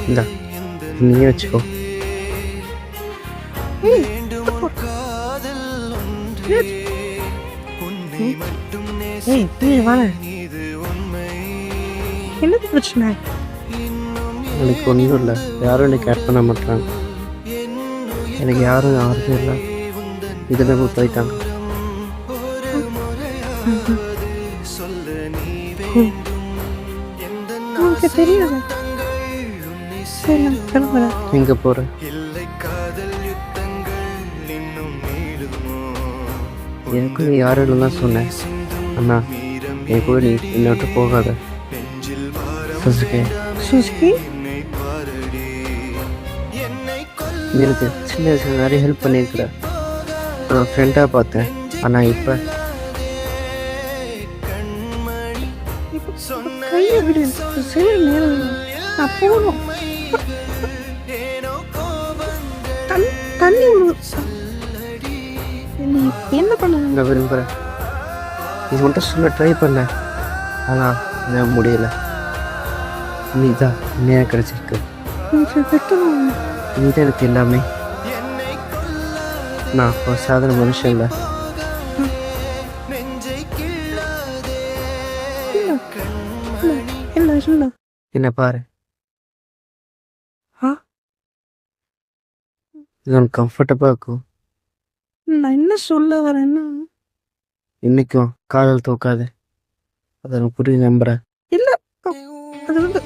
இந்தா நீயே வச்சுக்கோ. என்னது பிரச்சனை? எனக்கு ஒன்றும் இல்லை, யாரும் என்னை கேர் பண்ண மாட்டாங்க. எனக்கு யாரும் யாருமே இல்லை, இதில் போயிட்டாங்க. உனக்கு தெரியாது. சரி நான் கிளம்புறேன். எங்கே போகிறேன்? எனக்கு நீ யாரும் இல்லைன்னு தான் சொன்னேன். அண்ணா என் கூட நீ என்னை விட்டு போகாத. சுசுகி, சுசுகி நீ எனக்கு சின்ன வயசுல நிறைய ஹெல்ப் பண்ணியிருக்கிற, நான் ஃப்ரெண்டாக பார்த்தேன். ஆனால் இப்போ கையை விடு. சரி நேரம் நான் போகணும். தண்ணி நீ என்ன பண்ண? நான் விரும்புகிறேன். நீ மட்டும் சொல்ல ட்ரை பண்ண, ஆனால் என்னால் முடியலை. நீ தான் உண்மையாக கிடச்சிருக்கு. நீ தான் எனக்கு எல்லாமே. நான் ஒரு சாதாரண மனுஷன் இல்லை. என்ன சொல்ல? என்ன பாரு, ஆ இது உனக்கு கம்ஃபர்டபுளாக இருக்கும். நான் என்ன சொல்ல வரேன்னா, இன்னைக்கும் காதல் தோக்காது, அதை எனக்கு புரிய நம்புகிறேன். இல்லை அது வந்து